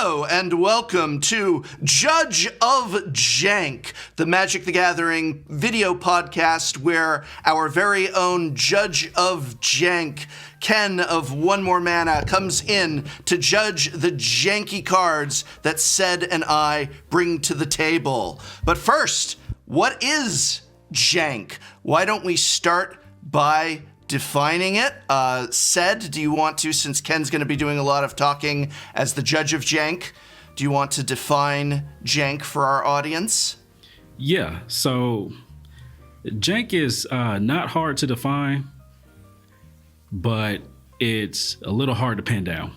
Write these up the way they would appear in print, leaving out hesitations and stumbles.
Hello and welcome to Judge of Jank, the Magic the Gathering video podcast where our very own Judge of Jank, Ken of One More Mana, comes in to judge the janky cards that Ced and I bring to the table. But first, what is jank? Why don't we start by defining it? Ced, do you want to, since Ken's going to be doing a lot of talking as the judge of jank, do you want to define jank for our audience? Yeah, so jank is not hard to define, but it's a little hard to pin down.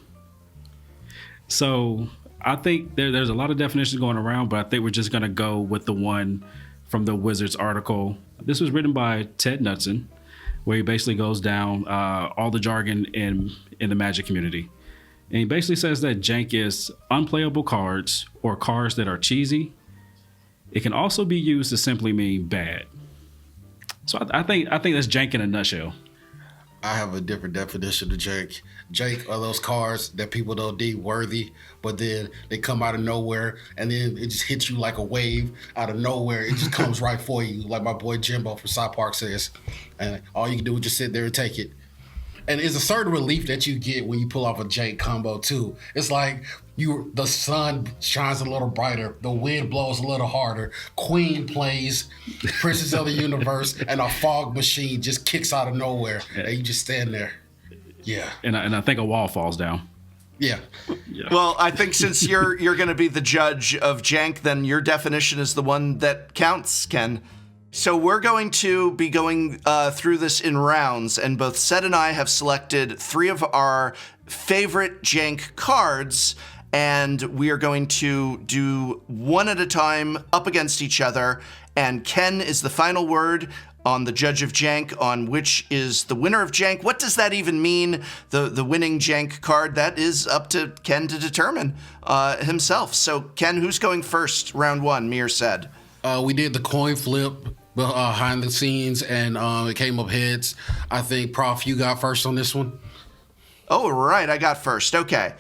So I think there's a lot of definitions going around, but I think we're just going to go with the one from the Wizards article. This was written by Ted Knudsen, where he basically goes down all the jargon in the Magic community. And he basically says that jank is unplayable cards or cards that are cheesy. It can also be used to simply mean bad. So I think that's jank in a nutshell. I have a different definition of jank. Jank are those cards that people don't deem worthy, but then they come out of nowhere, and then it just hits you like a wave out of nowhere. It just comes right for you, like my boy Jimbo from South Park says. And all you can do is just sit there and take it. And it's a certain relief that you get when you pull off a jank combo too. It's like the sun shines a little brighter, the wind blows a little harder, Queen plays Princess of the Universe, and a fog machine just kicks out of nowhere, and you just stand there. Yeah. And I think a wall falls down. Yeah. Well, I think since you're going to be the judge of jank, then your definition is the one that counts, Ken. So we're going to be going through this in rounds, and both Ced and I have selected 3 of our favorite jank cards, and we are going to do one at a time up against each other, and Ken is the final word on the Judge of Jank on which is the winner of jank. What does that even mean, the winning jank card? That is up to Ken to determine himself. So Ken, who's going first, round 1, me or Ced? We did the coin flip behind the scenes, and it came up heads. I think, Prof, you got first on this one. Oh, right, I got first. Okay.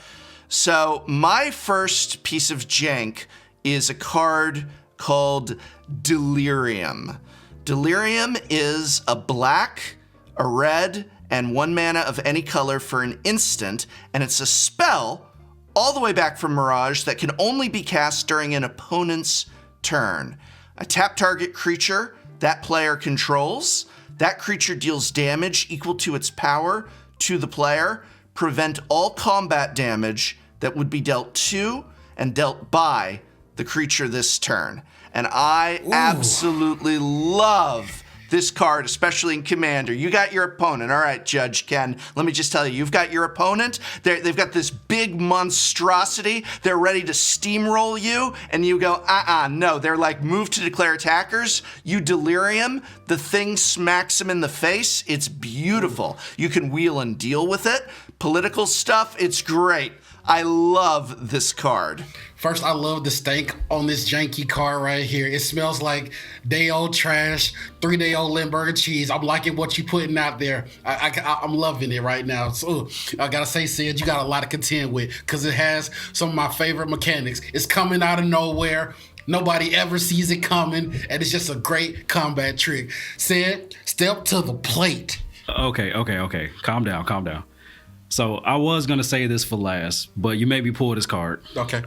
So my first piece of jank is a card called Delirium. Delirium is a black, a red, and 1 mana of any color for an instant, and it's a spell all the way back from Mirage that can only be cast during an opponent's turn. A tap target creature that player controls. That creature deals damage equal to its power to the player. Prevent all combat damage that would be dealt to and dealt by the creature this turn. And I absolutely love this card, especially in Commander. You got your opponent. All right, Judge Ken, let me just tell you, you've got your opponent. They've got this big monstrosity. They're ready to steamroll you, and you go, no. They're like, move to declare attackers. You Delirium. The thing smacks them in the face. It's beautiful. You can wheel and deal with it. Political stuff, it's great. I love this card. First, I love the stank on this janky card right here. It smells like day-old trash, 3-day-old Limburger cheese. I'm liking what you're putting out there. I'm loving it right now. So I gotta say, Ced, you got a lot to contend with because it has some of my favorite mechanics. It's coming out of nowhere. Nobody ever sees it coming, and it's just a great combat trick. Ced, step to the plate. Okay. Calm down. So I was going to say this for last, but you made me pull this card. Okay.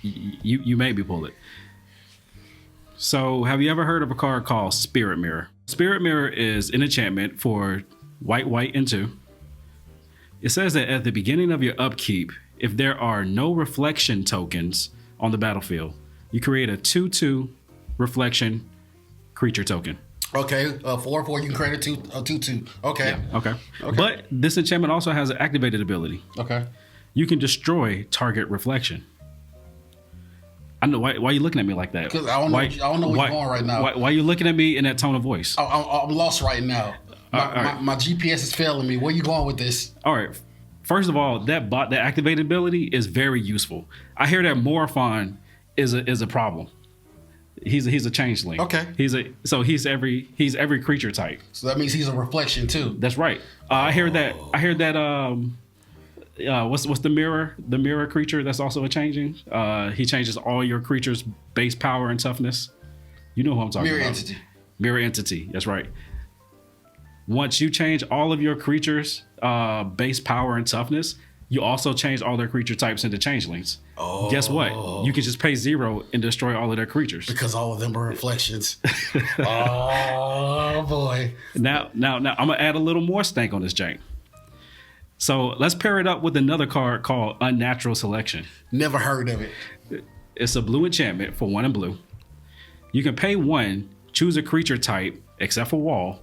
You made me pull it. So have you ever heard of a card called Spirit Mirror? Spirit Mirror is an enchantment for white, and 2. It says that at the beginning of your upkeep, if there are no reflection tokens on the battlefield, you create a 2/2 reflection creature token. Okay, 4/4, you can create a 2/2. Okay. Yeah, okay. But this enchantment also has an activated ability. Okay. You can destroy target reflection. I know why are you looking at me like that? Because I don't know where you're going right now. Why are you looking at me in that tone of voice? I'm lost right now. My GPS is failing me. Where you going with this? All right. First of all, that activated ability is very useful. I hear that Morphon is a problem. He's a changeling. Okay. He's every creature type. So that means he's a reflection too. That's right. I hear that what's the mirror? The mirror creature that's also a changing. He changes all your creatures' base power and toughness. You know who I'm talking Mirror about. entity. Mirror entity. That's right. Once you change all of your creatures' base power and toughness, you also change all their creature types into changelings. Oh. Guess what? You can just pay 0 and destroy all of their creatures. Because all of them are reflections. Oh boy. Now, I'm gonna add a little more stank on this jank. So let's pair it up with another card called Unnatural Selection. Never heard of it. It's a blue enchantment for 1 and blue. You can pay 1, choose a creature type, except for wall,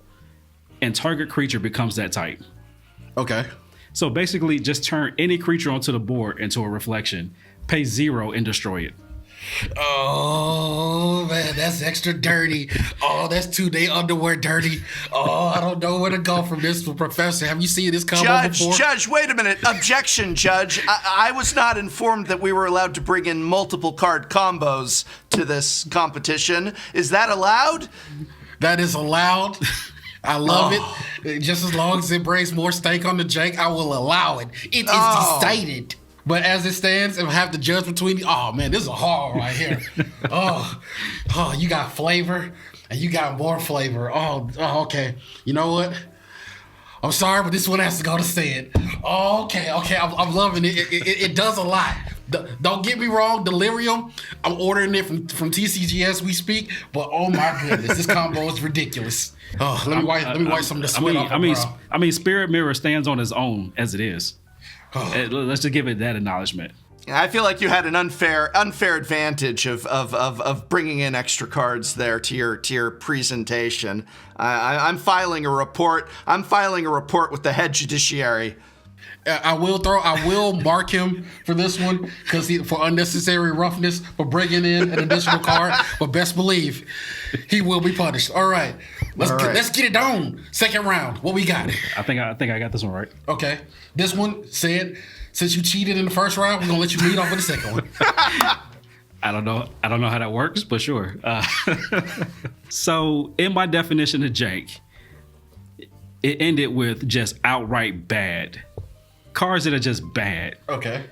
and target creature becomes that type. Okay. So basically, just turn any creature onto the board into a reflection, pay 0, and destroy it. Oh man, that's extra dirty. Oh, that's 2-day underwear dirty. Oh, I don't know where to go from this, Professor. Have you seen this combo before? Judge, wait a minute. Objection, Judge. I was not informed that we were allowed to bring in multiple card combos to this competition. Is that allowed? That is allowed. I love it. Just as long as it brings more stank on the jank, I will allow it. It is decided. But as it stands, if I have to judge between you, oh man, this is a hard right here. oh, you got flavor and you got more flavor. Oh, okay. You know what? I'm sorry, but this one has to go to Sid. Oh, okay. I'm loving it. It does a lot. Don't get me wrong, Delirium. I'm ordering it from TCG as we speak. But oh my goodness, this combo is ridiculous. Oh, let me wipe some of the sweat off. I mean, Spirit Mirror stands on its own as it is. Let's just give it that acknowledgement. I feel like you had an unfair advantage of bringing in extra cards there to your presentation. I'm filing a report. I'm filing a report with the head judiciary. I will mark him for this one for unnecessary roughness for bringing in an additional card. But best believe he will be punished. All right, let's get it on. Second round. What we got? I think I got this one right. Okay, this one said since you cheated in the first round, we're gonna let you lead off with the second one. I don't know how that works, but sure. So in my definition of jank, it ended with just outright bad. Cards that are just bad. Okay.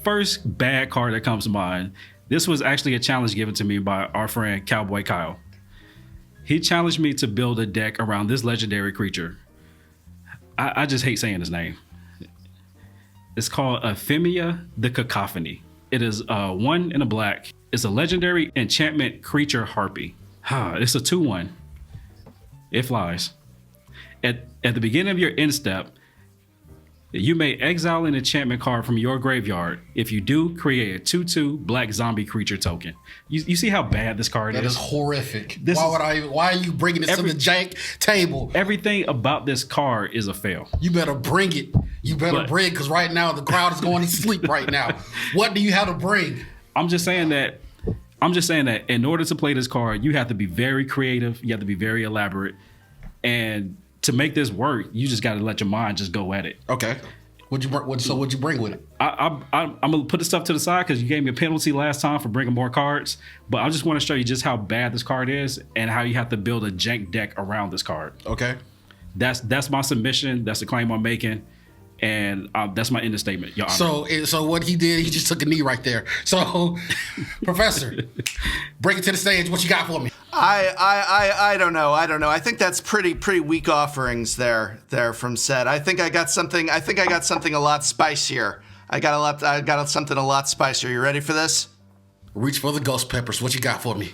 First bad card that comes to mind. This was actually a challenge given to me by our friend Cowboy Kyle. He challenged me to build a deck around this legendary creature. I just hate saying his name. It's called Aphemia the Cacophony. It is 1 and a black. It's a legendary enchantment creature harpy. It's a 2/1. It flies. At the beginning of your end step, you may exile an enchantment card from your graveyard. If you do, create a 2/2 black zombie creature token. You see how bad this card is? That is horrific. Why are you bringing this to the jank table? Everything about this card is a fail. You better bring it. Because right now the crowd is going to sleep right now. What do you have to bring? I'm just saying that in order to play this card, you have to be very creative. You have to be very elaborate. And to make this work, you just got to let your mind just go at it. Okay. What'd you bring with it? I'm gonna put the stuff to the side because you gave me a penalty last time for bringing more cards. But I just want to show you just how bad this card is and how you have to build a jank deck around this card. Okay. That's my submission. That's the claim I'm making. And that's my end of statement, Your Honor. So what he did, he just took a knee right there. So, Professor, bring it to the stage. What you got for me? I don't know. I think that's pretty weak offerings there from Sed. I think I got something a lot spicier. I got something a lot spicier. You ready for this? Reach for the ghost peppers. What you got for me?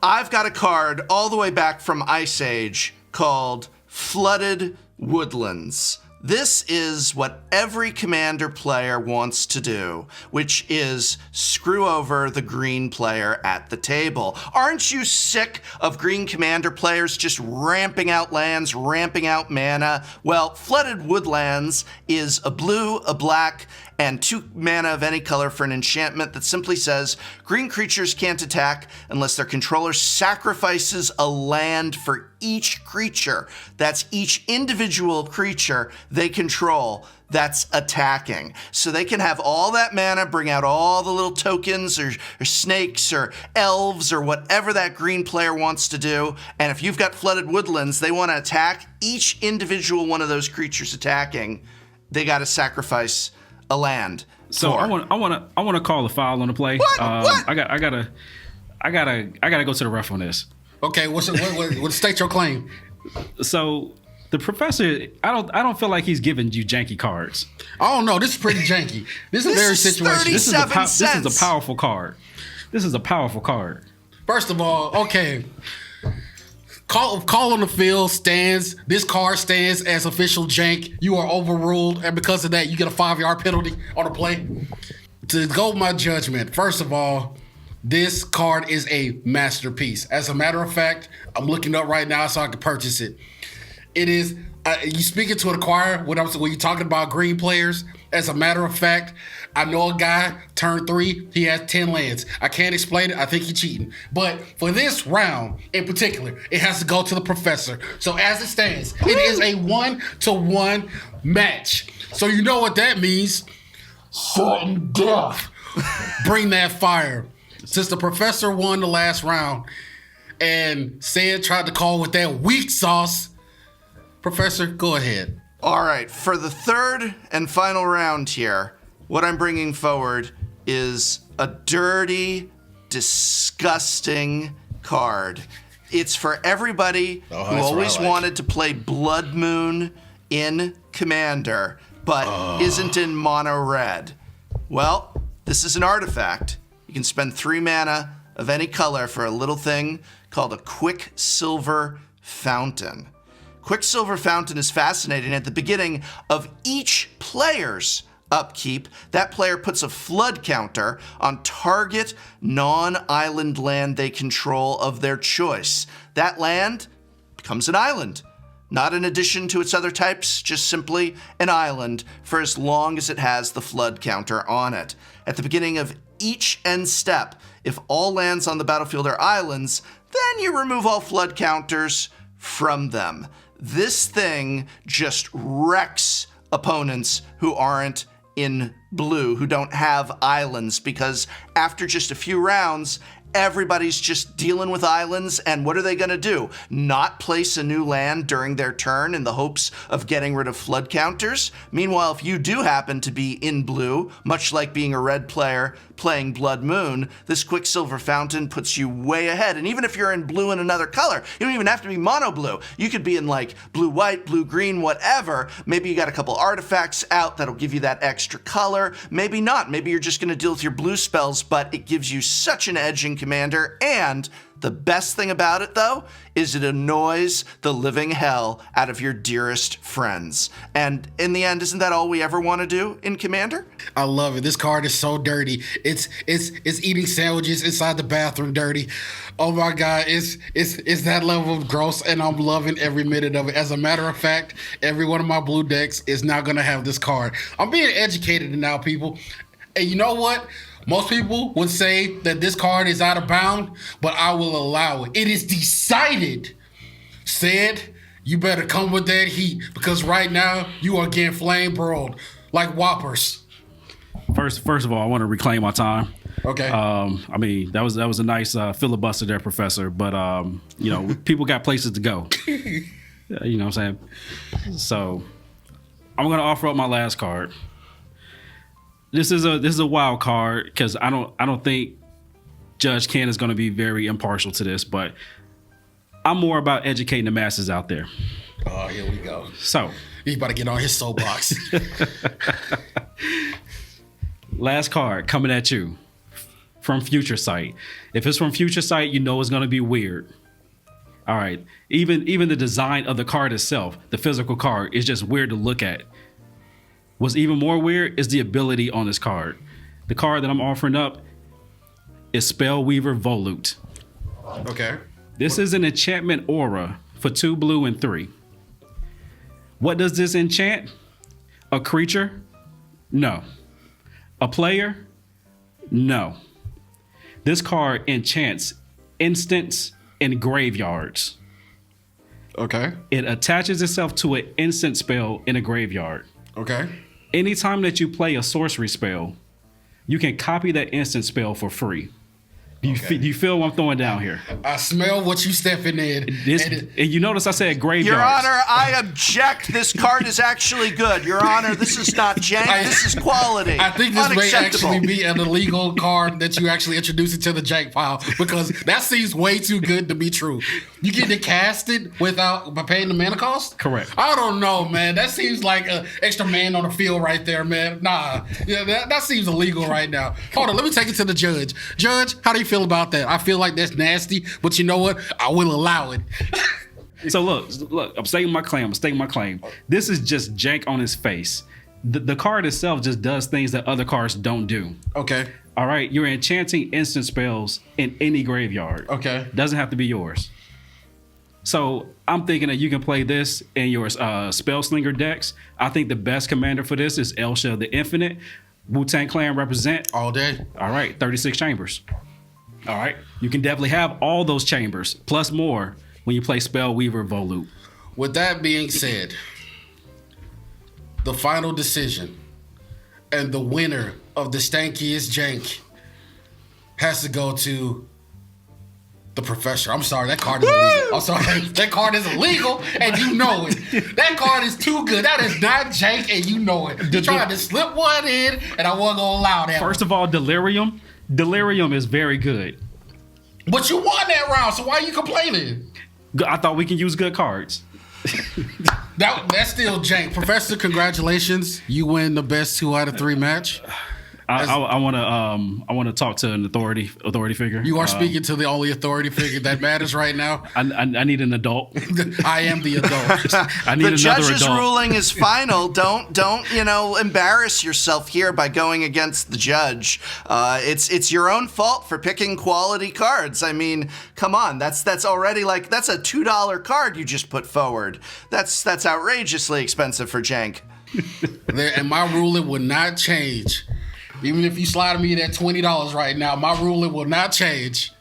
I've got a card all the way back from Ice Age called Flooded Woodlands. This is what every Commander player wants to do, which is screw over the green player at the table. Aren't you sick of green Commander players just ramping out lands, ramping out mana? Well, Flooded Woodlands is a blue, a black, and 2 mana of any color for an enchantment that simply says green creatures can't attack unless their controller sacrifices a land for each creature. That's each individual creature they control that's attacking. So they can have all that mana, bring out all the little tokens or snakes or elves or whatever that green player wants to do. And if you've got Flooded Woodlands, they want to attack each individual one of those creatures attacking. they got to sacrifice a land. So for. I want to call a foul on the play. What? I gotta go to the ref on this. Okay, what state your claim? So the professor, I don't feel like he's giving you janky cards. I don't know. This is pretty janky. This is a very situation. This is a powerful card. This is a powerful card. First of all, okay. Call on the field stands. This card stands as official jank. You are overruled, and because of that, you get a 5-yard penalty on the play. To go with my judgment, first of all, this card is a masterpiece. As a matter of fact, I'm looking up right now so I can purchase it. It is. You speaking to an choir when you're talking about green players. As a matter of fact, I know a guy turned 3. He has 10 lands. I can't explain it. I think he's cheating. But for this round in particular, it has to go to the professor. So as it stands, it is a 1-to-1 match. So you know what that means? Sudden death. Bring that fire. Since the professor won the last round and Sid tried to call with that weak sauce, Professor, go ahead. All right, for the third and final round here, what I'm bringing forward is a dirty, disgusting card. It's for everybody who always wanted to play Blood Moon in Commander, but isn't in mono red. Well, this is an artifact. You can spend 3 mana of any color for a little thing called a Quicksilver Fountain. Quicksilver Fountain is fascinating. At the beginning of each player's upkeep, that player puts a flood counter on target non-island land they control of their choice. That land becomes an island. Not in addition to its other types, just simply an island for as long as it has the flood counter on it. At the beginning of each end step, if all lands on the battlefield are islands, then you remove all flood counters from them. This thing just wrecks opponents who aren't in blue, who don't have islands, because after just a few rounds, everybody's just dealing with islands, and what are they going to do? Not place a new land during their turn in the hopes of getting rid of flood counters? Meanwhile, if you do happen to be in blue, much like being a red player playing Blood Moon, this Quicksilver Fountain puts you way ahead. And even if you're in blue in another color, you don't even have to be mono blue. You could be in like blue-white, blue-green, whatever. Maybe you got a couple artifacts out that'll give you that extra color. Maybe not. Maybe you're just going to deal with your blue spells, but it gives you such an edge in Commander. And the best thing about it, though, is it annoys the living hell out of your dearest friends. And in the end, isn't that all we ever want to do in Commander? I love it. This card is so dirty. It's eating sandwiches inside the bathroom dirty. Oh my God, it's that level of gross, and I'm loving every minute of it. As a matter of fact, every one of my blue decks is now gonna have this card. I'm being educated now, people. And you know what? Most people would say that this card is out of bound, but I will allow it. It is decided. Said, you better come with that heat, because right now you are getting flame broiled like Whoppers. First of all, I want to reclaim my time. Okay. I mean, that was a nice filibuster there, Professor. But people got places to go. You know what I'm saying? So I'm gonna offer up my last card. This is a wild card because I don't think Judge Ken is going to be very impartial to this, but I'm more about educating the masses out there. Oh, here we go. So he's about to get on his soapbox. Last card coming at you from Future Sight. If it's from Future Sight, you know it's going to be weird. All right. Even the design of the card itself, the physical card, is just weird to look at. What's even more weird is the ability on this card. The card that I'm offering up is Spellweaver Volute. Okay. This is an enchantment aura for 2 blue and 3. What does this enchant? A creature? No. A player? No. This card enchants instants in graveyards. Okay. It attaches itself to an instant spell in a graveyard. Okay. Anytime that you play a sorcery spell, you can copy that instant spell for free. Do you feel what I'm throwing down here? I smell what you stepping in. And you notice I said graveyards. Your Honor, I object. This card is actually good. Your Honor, this is not jank. This is quality. I think this may Unacceptable. actually be an illegal card that you actually introduce into the jank pile because that seems way too good to be true. You get to cast it without paying the mana cost? Correct. I don't know, man. That seems like an extra man on the field right there, man. Nah, yeah, that seems illegal right now. Hold on, let me take it to the judge. Judge, how do you feel about that? I feel like that's nasty, but you know what? I will allow it. So look, I'm stating my claim. This is just jank on his face. The card itself just does things that other cards don't do. Okay. All right, you're enchanting instant spells in any graveyard. Okay. Doesn't have to be yours. So I'm thinking that you can play this in your Spell Slinger decks. I think the best commander for this is Elsha the Infinite. Wu-Tang Clan represent. All day. All right, 36 chambers. All right, you can definitely have all those chambers, plus more, when you play Spellweaver Volute. With that being said, the final decision and the winner of the stankiest jank has to go to the Professor. I'm sorry, that card is illegal. I'm sorry, that card is illegal, and you know it. That card is too good. That is not jank, and you know it. You tried to slip one in, and I wasn't gonna allow that. First of all, Delirium. Delirium is very good. But you won that round, so why are you complaining? I thought we can use good cards. That's still jank. Professor, congratulations. You win the best 2 out of 3 match. I want to talk to an authority figure. You are speaking to the only authority figure that matters right now. I need an adult. I am the adult. I need The another judge's adult. ruling is final. Don't embarrass yourself here by going against the judge. It's your own fault for picking quality cards. I mean, come on, that's already that's a $2 card you just put forward. That's outrageously expensive for jank. And my ruling will not change. Even if you slide me that $20 right now, my ruling will not change.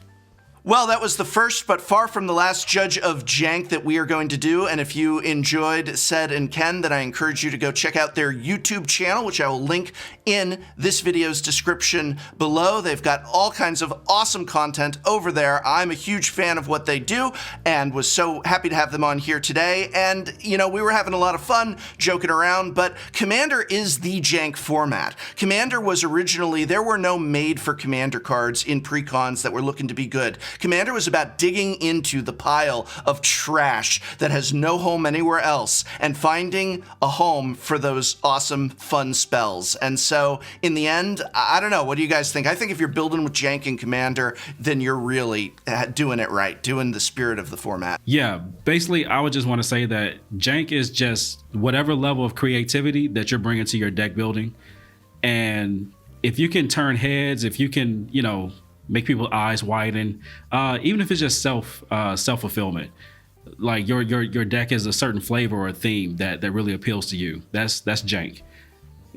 Well, that was the first but far from the last judge of jank that we are going to do. And if you enjoyed Sed and Ken, then I encourage you to go check out their YouTube channel, which I will link in this video's description below. They've got all kinds of awesome content over there. I'm a huge fan of what they do and was so happy to have them on here today. And, we were having a lot of fun joking around, but Commander is the jank format. Commander was originally, there were no made for Commander cards in pre-cons that were looking to be good. Commander was about digging into the pile of trash that has no home anywhere else and finding a home for those awesome, fun spells. And so, in the end, I don't know. What do you guys think? I think if you're building with jank and Commander, then you're really doing it right, doing the spirit of the format. Yeah, basically, I would just want to say that jank is just whatever level of creativity that you're bringing to your deck building. And if you can turn heads, if you can, make people's eyes widen, even if it's just self-fulfillment. Like your deck is a certain flavor or a theme that really appeals to you. That's jank.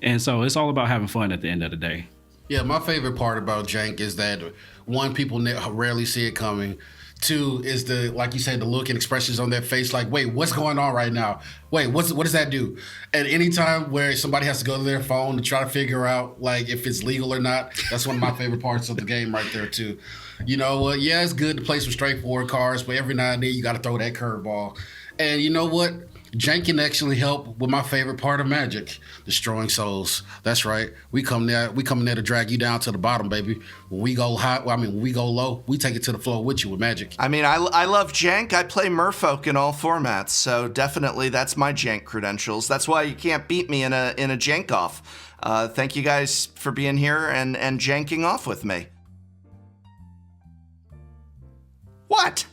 And so it's all about having fun at the end of the day. Yeah, my favorite part about jank is that, one, people rarely see it coming. 2 is like you said, the look and expressions on their face, like, wait, what's going on right now? Wait, what does that do? And anytime where somebody has to go to their phone to try to figure out if it's legal or not, that's one of my favorite parts of the game right there too. Yeah, it's good to play some straightforward cards, but every now and then you got to throw that curveball. And you know what? Jank can actually help with my favorite part of Magic, destroying souls. That's right. We come there to drag you down to the bottom, baby. When we go high, when we go low, we take it to the floor with you with Magic. I mean, I love jank. I play Merfolk in all formats, so definitely that's my jank credentials. That's why you can't beat me in a jank off. Thank you guys for being here and janking off with me. What?